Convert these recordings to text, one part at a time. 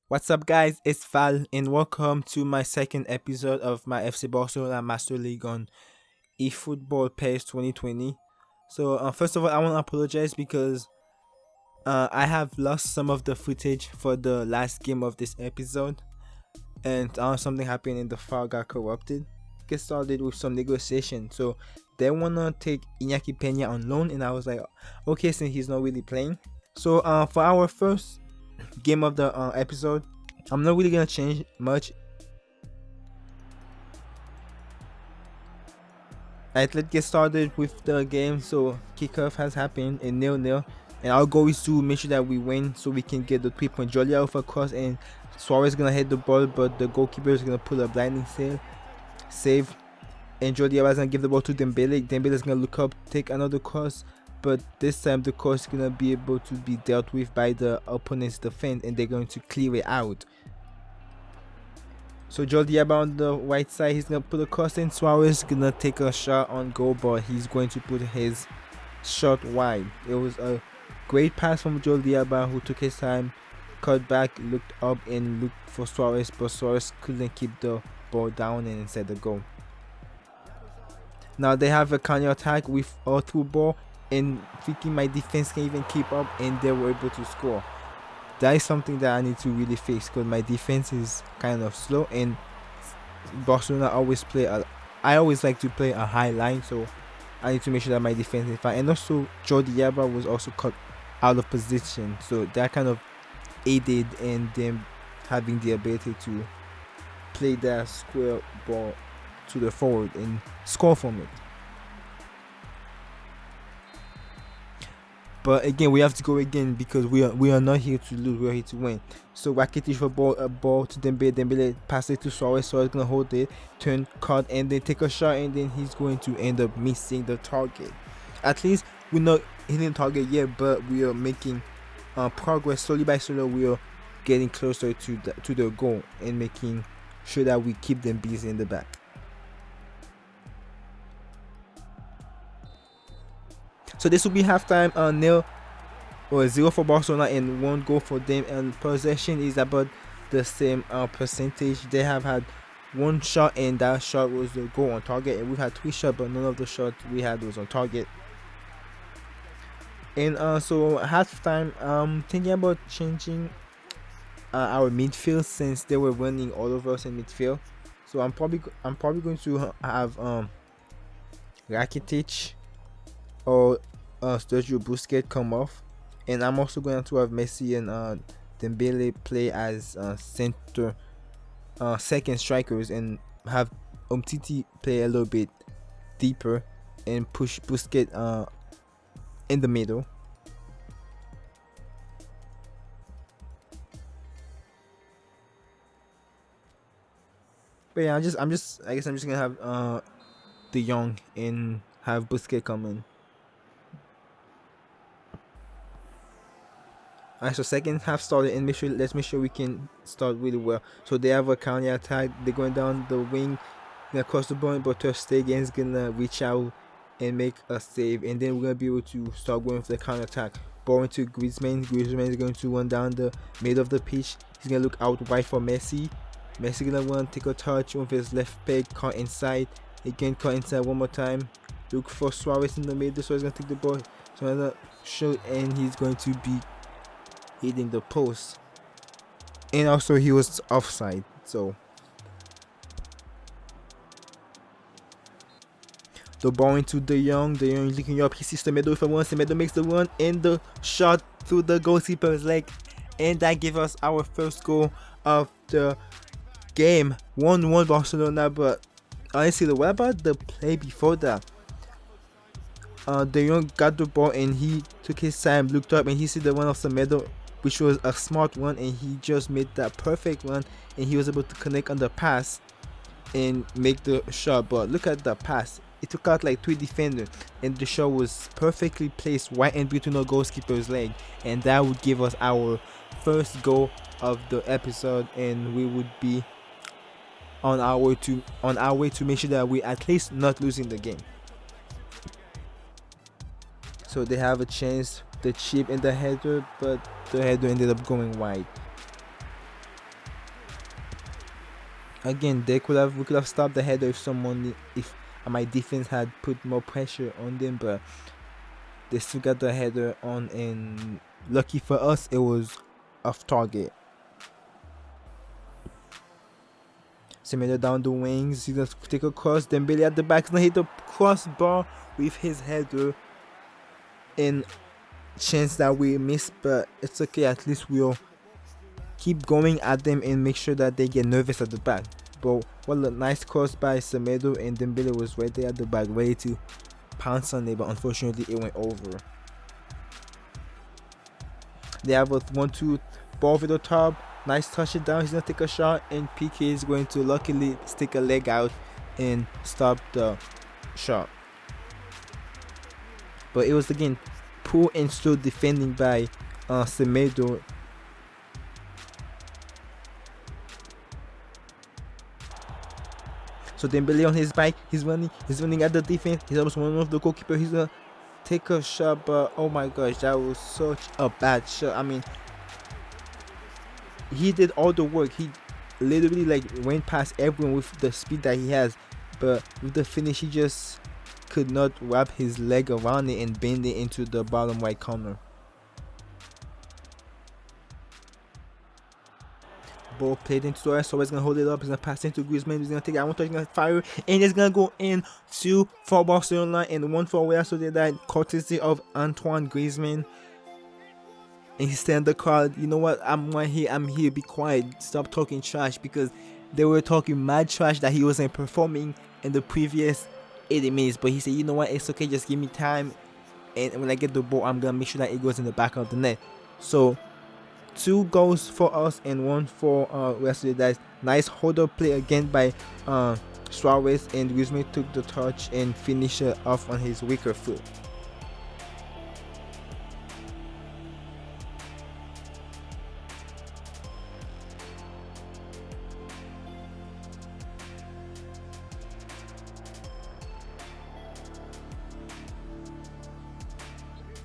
What's up, guys? It's Val, and welcome to my second episode of my FC Barcelona Master League on eFootball PES 2020. First of all, I want to apologize because I have lost some of the footage for the last game of this episode, and something happened and the file got corrupted. Get started with some negotiation, so they wanna take Iñaki Peña on loan, and I was like, okay, since he's not really playing. For our first game of the episode, I'm not really gonna change much. Alright, let's get started with the game. So kickoff has happened in 0-0, and our goal is to make sure that we win so we can get the 3 point. Jolia off a cross, and Suarez gonna hit the ball, but the goalkeeper is gonna pull a blinding save, and Jolia is gonna give the ball to Dembele. Dembele is gonna look up, take another cross, but this time the cross is gonna be able to be dealt with by the opponent's defense, and they're going to clear it out. So Jordi Alba on the right side, he's gonna put a cross in. Suarez gonna take a shot on goal, but he's going to put his shot wide. It was a great pass from Jordi Alba, who took his time, cut back, looked up, and looked for Suarez, but Suarez couldn't keep the ball down and instead the goal. Now they have a counter attack with a through ball, and thinking my defense can even keep up, and they were able to score. That is something that I need to really fix because my defense is kind of slow, and Barcelona always I always like to play a high line, so I need to make sure that my defense is fine. And also Jordi Alba was also cut out of position, so that kind of aided in them having the ability to play that square ball to the forward and score from it. But again, we have to go again because we are not here to lose. We are here to win. So Rakitic for a ball to Dembele. Dembele pass it to Suarez. Suarez gonna hold it, turn, cut, and then take a shot, and then he's going to end up missing the target. At least we're not hitting the target yet, but we are making progress slowly by slowly. We are getting closer to the goal and making sure that we keep them busy in the back. So this will be halftime, 0 for Barcelona and 1 goal for them, and possession is about the same percentage. They have had 1 shot, and that shot was the goal on target, and we've had 3 shots, but none of the shots we had was on target. And so halftime, thinking about changing our midfield since they were running all of us in midfield. So I'm probably going to have Rakitic or Sergio Busquets come off, and I'm also going to have Messi and Dembele play as center second strikers, and have Umtiti play a little bit deeper and push Busquets in the middle. But yeah, I guess I'm just gonna have De Jong and have Busquets come in. Alright, so second half started, and let's make sure we can start really well. So they have a counter attack. They're going down the wing, gonna cross the ball, but Ter Stegen's gonna reach out and make a save, and then we're gonna be able to start going for the counter attack. Ball into Griezmann. Griezmann is going to run down the middle of the pitch. He's gonna look out wide for Messi. Messi gonna run, take a touch with his left peg, cut inside. Again, cut inside one more time. Look for Suarez in the middle. So he's gonna take the ball. So another shot, and he's going to be hitting the post, and also he was offside. So the ball into De Jong looking up, he sees the middle for once, the middle makes the run, and the shot through the goalkeeper's leg, and that gives us our first goal of the game. 1-1 Barcelona. But honestly, what about the play before that? De Jong got the ball, and he took his time, looked up, and he see the one off the middle, which was a smart one, and he just made that perfect one, and he was able to connect on the pass and make the shot. But look at the pass, it took out like 3 defenders, and the shot was perfectly placed right in between the goalkeeper's leg, and that would give us our first goal of the episode, and we would be on our way to make sure that we at least not losing the game. So they have a chance, the chip and the header, but the header ended up going wide. Again, we could have stopped the header if my defense had put more pressure on them, but they still got the header on, and lucky for us, it was off target. Semedo down the wings, he's gonna take a cross. Dembele at the back, he's gonna hit the crossbar with his header, and chance that we missed, but it's okay. At least we'll keep going at them and make sure that they get nervous at the back. But what a nice cross by Semedo, and Dembele was right there at the back, ready to pounce on it, but unfortunately it went over. They have a 1-2 ball over the top. Nice touch it down. He's gonna take a shot, and PK is going to luckily stick a leg out and stop the shot. But it was again poor and slow defending by Semedo. So Dembele on his bike, he's running at the defense. He's almost one of the goalkeeper. He's gonna take a shot, but oh my gosh, that was such a bad shot. I mean, he did all the work. He literally like went past everyone with the speed that he has, but with the finish, he just could not wrap his leg around it and bend it into the bottom right corner. Ball played into Suarez. Suarez gonna hold it up. He's gonna pass into Griezmann. He's gonna take that one touch. He's gonna fire, and it's gonna go in two for Barcelona and one for Real Sociedad, courtesy of Antoine Griezmann. And he's telling the crowd, you know what? I'm right here. I'm here. Be quiet. Stop talking trash, because they were talking mad trash that he wasn't performing in the previous 80 minutes. But he said, you know what? It's okay. Just give me time, and when I get the ball, I'm gonna make sure that it goes in the back of the net. So 2 goals for us and 1 for Real Sociedad. Nice hold up play again by Suarez, and Griezmann took the touch and finished it off on his weaker foot.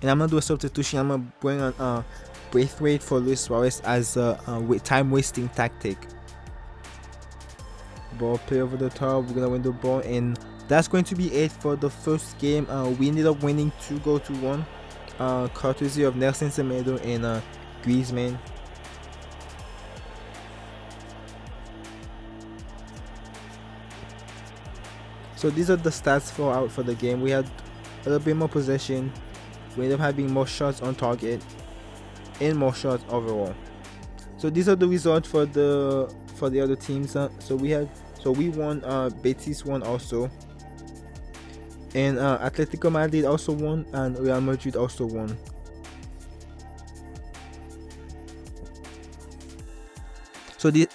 And I'm gonna do a substitution. I'm gonna bring on Braithwaite for Luis Suarez as a time wasting tactic. Ball play over the top. We're gonna win the ball, and that's going to be it for the first game. We ended up winning 2-1, courtesy of Nelson Semedo and Griezmann. So these are the stats for the game. We had a little bit more possession. We ended up having more shots on target and more shots overall. So these are the results for the other teams. So we won. Betis won also, and Atletico Madrid also won, and Real Madrid also won. So this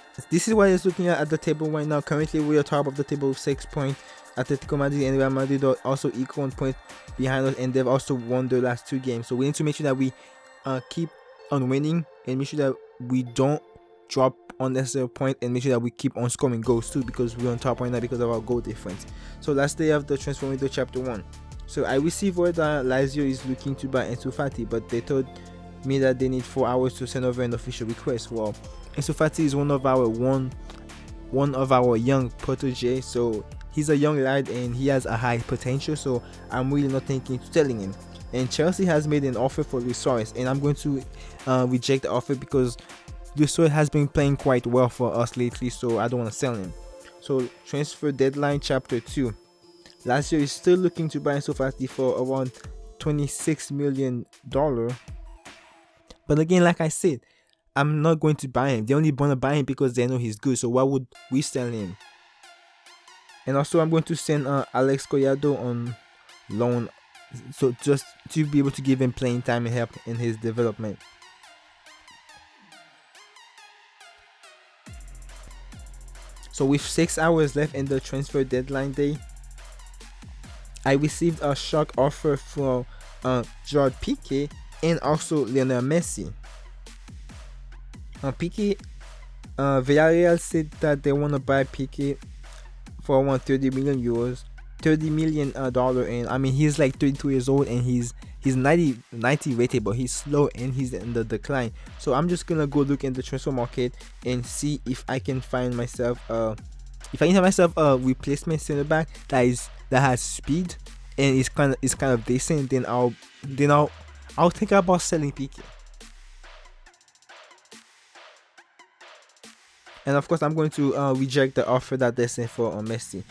is what it's looking at the table right now. Currently, we are top of the table with 6 points. Atletico Madrid and Real Madrid are also equal on points behind us, and they've also won their last 2 games. So we need to make sure that we keep on winning, and make sure that we don't drop unnecessary points, and make sure that we keep on scoring goals too, because we're on top right now because of our goal difference. So last day of the transfer window, chapter 1. So I received word that Lazio is looking to buy Ansu Fati, but they told me that they need 4 hours to send over an official request. Well, Ansu Fati is one of our young protege, so he's a young lad and he has a high potential, so I'm really not thinking to telling him. And Chelsea has made an offer for Luis Suarez, and I'm going to reject the offer because Luis Suarez has been playing quite well for us lately, so I don't want to sell him. So transfer deadline, chapter 2. Lazio is still looking to buy Ansu Fati for around $26 million. But again, like I said, I'm not going to buy him. They only want to buy him because they know he's good, so why would we sell him? And also, I'm going to send Alex Collado on loan, so just to be able to give him playing time and help in his development. So with 6 hours left in the transfer deadline day, I received a shock offer from Gerard Piqué and also Lionel Messi. Piqué, Villarreal said that they want to buy Piqué for around 30 million euros, $30 million, and I mean he's like 32 years old and he's 90 rated, but he's slow and he's in the decline. So I'm just gonna go look in the transfer market and see if I can find myself a if I need myself a replacement center back that has speed and is kind of decent, then I'll think about selling Piqué. And of course, I'm going to reject the offer that they sent for Messi.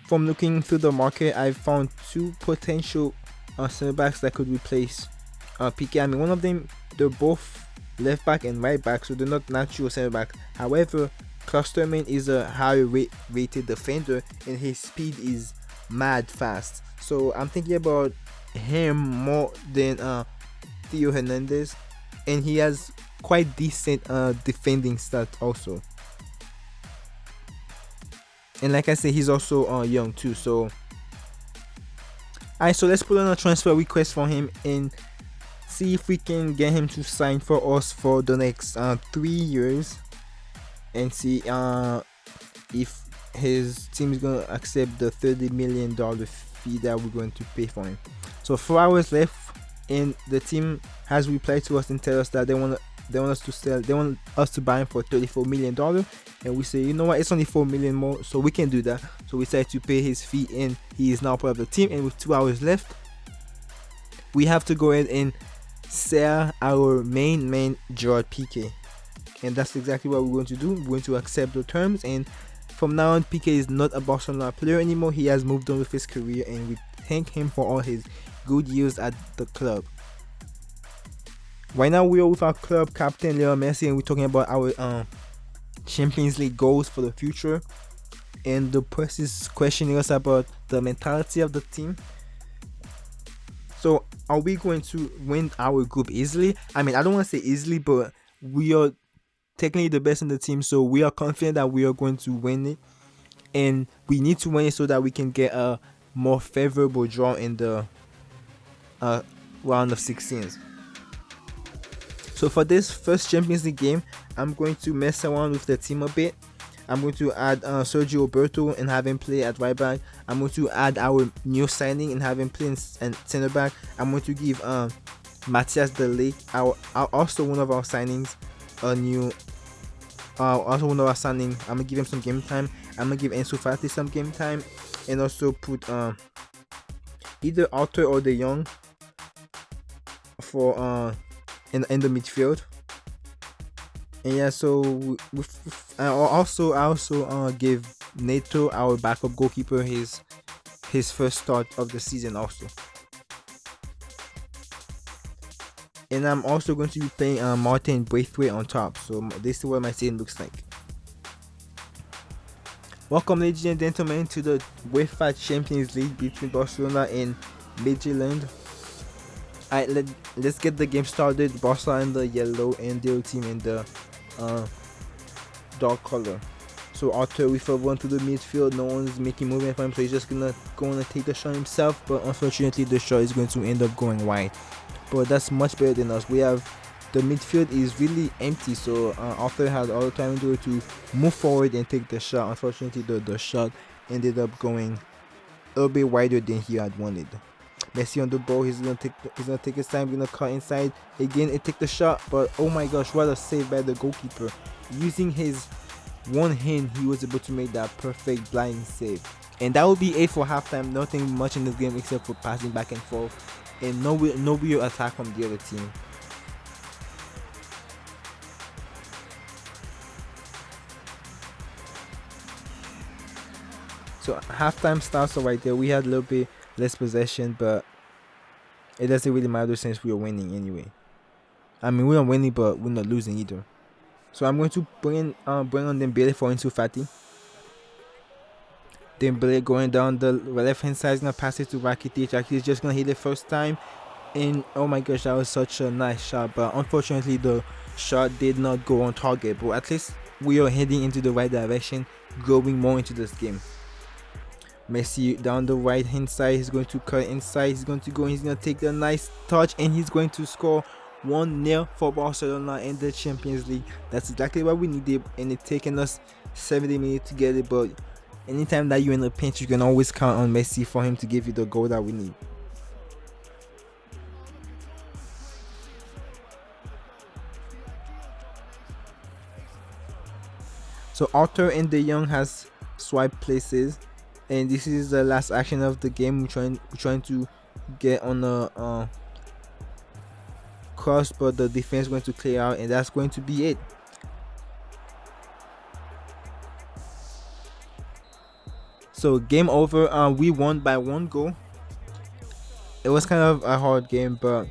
From looking through the market, I found two potential center backs that could replace Piqué. I mean, one of them, they're both left back and right back, so they're not natural center back. However, Klosterman is a high rated defender, and his speed is mad fast. So I'm thinking about him more than Theo Hernandez, and he has quite decent defending stats also. And like I said, he's also young too. So alright, so let's put on a transfer request for him and see if we can get him to sign for us for the next 3 years, and see if his team is gonna accept the $30 million fee that we're going to pay for him. So 4 hours left, and the team has replied to us and tell us that they want us to buy him for $34 million, and we say, you know what, it's only $4 million more, so we can do that. So we decide to pay his fee, and he is now part of the team. And with 2 hours left, we have to go ahead and sell our main Gerard Piqué, and that's exactly what we're going to do. We're going to accept the terms, and from now on, Piqué is not a Barcelona player anymore. He has moved on with his career, and we thank him for all his good years at the club. Right now, we are with our club captain Lionel Messi, and we're talking about our Champions League goals for the future. And the press is questioning us about the mentality of the team. So, are we going to win our group easily? I mean, I don't want to say easily, but we are technically the best in the team, so we are confident that we are going to win it. And we need to win it so that we can get a more favorable draw in the round of 16s. So for this first Champions League game, I'm going to mess around with the team a bit. I'm going to add Sergio Roberto and have him play at right back. I'm going to add our new signing and have him play in center back. I'm going to give Matthias De Ligt, also one of our signings, I'm gonna give him some game time. I'm gonna give Ansu Fati some game time, and also put either Arthur or De Jong for in the midfield. And yeah, so I also give Neto, our backup goalkeeper, his first start of the season also. And I'm also going to be playing Martin Braithwaite on top. So this is what my team looks like. Welcome, ladies and gentlemen, to the UEFA Champions League between Barcelona and Midtjylland. Alright, let's get the game started. Barca in the yellow and the other team in the dark color. So Arthur with a run to the midfield. No one's making movement for him, so he's just gonna take the shot himself. But unfortunately, the shot is going to end up going wide. But that's much better than us. The midfield is really empty, so Arthur had all the time to move forward and take the shot. Unfortunately, the shot ended up going a little bit wider than he had wanted. Messi on the ball. He's gonna take his time. Gonna cut inside again and take the shot. But oh my gosh, what a save by the goalkeeper! Using his one hand, he was able to make that perfect blind save. And that will be it for halftime. Nothing much in this game except for passing back and forth, and no real attack from the other team. So halftime starts right there. We had a little bit less possession, but it doesn't really matter since we are winning anyway. I mean, we are winning, but we're not losing either. So I'm going to bring on Dembele for Ansu Fati. Dembele going down the left hand side, is gonna pass it to Rakitic. Rakitic is just gonna hit it first time, and oh my gosh, that was such a nice shot. But unfortunately, the shot did not go on target. But at least we are heading into the right direction, going more into this game. Messi down the right hand side, he's going to cut inside, he's going to take the nice touch, and he's going to score 1-0 for Barcelona in the Champions League. That's exactly what we needed, and it's taken us 70 minutes to get it. But anytime that you're in a pinch, you can always count on Messi for him to give you the goal that we need. So Arthur and De Jong has swipe places, and this is the last action of the game. We're trying to get on a cross, but the defense is going to clear out, and that's going to be it. So game over. We won by 1 goal. It was kind of a hard game, but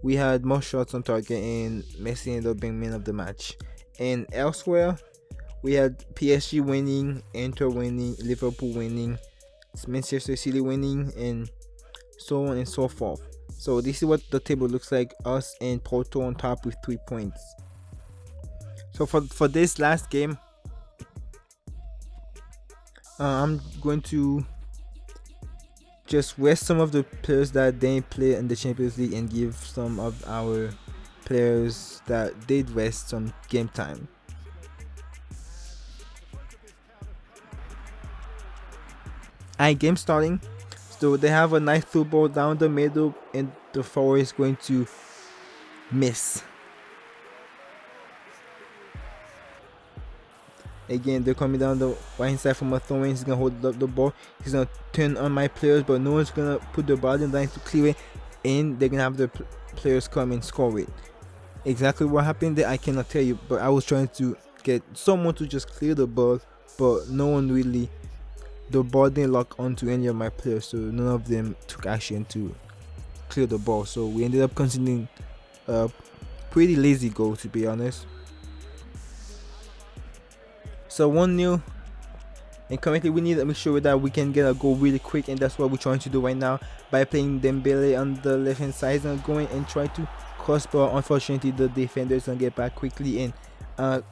we had more shots on target, and Messi ended up being man of the match. And elsewhere, we had PSG winning, Inter winning, Liverpool winning, Manchester City winning, and so on and so forth. So this is what the table looks like. Us and Porto on top with 3 points. So for this last game, I'm going to just rest some of the players that didn't play in the Champions League and give some of our players that did rest some game time. Alright, game starting. So they have a nice through ball down the middle, and the forward is going to miss. Again, they're coming down the right hand side from a throw in. He's gonna hold up the ball. He's gonna turn on my players, but no one's gonna put the ball in line to clear it, and they're gonna have the players come and score it. Exactly what happened there, I cannot tell you, but I was trying to get someone to just clear the ball, but no one really. The ball didn't lock onto any of my players, so none of them took action to clear the ball. So we ended up conceding a pretty lazy goal, to be honest. So 1-0, and currently we need to make sure that we can get a goal really quick, and that's what we're trying to do right now by playing Dembele on the left hand side and going and try to cross ball. Unfortunately, the defender is gonna get back quickly and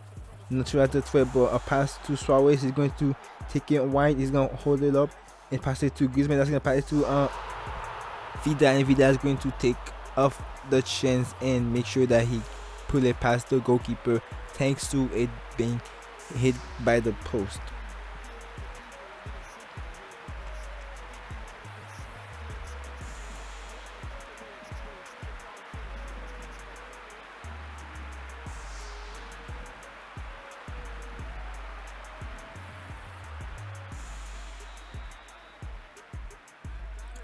not try to threat, but a pass to Suarez is going to take it wide. He's gonna hold it up and pass it to Griezmann. That's gonna pass it to Vida, and Vida is going to take off the chance and make sure that he pull it past the goalkeeper, thanks to it being hit by the post.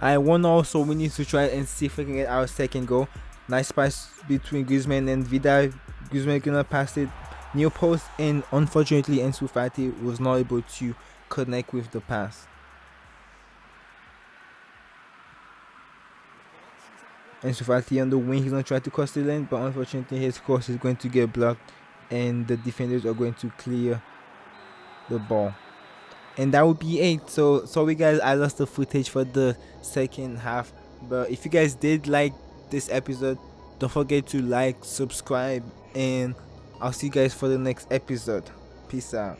I won also. We need to try and see if we can get our second goal. Nice pass between Griezmann and Vida. Griezmann gonna pass it near post, and unfortunately Ansu Fati was not able to connect with the pass. Ansu Fati on the wing, he's gonna try to cross the lane, but unfortunately his cross is going to get blocked, and the defenders are going to clear the ball. And that would be it. So sorry guys, I lost the footage for the second half, but if you guys did like this episode, don't forget to like, subscribe, and I'll see you guys for the next episode. Peace out.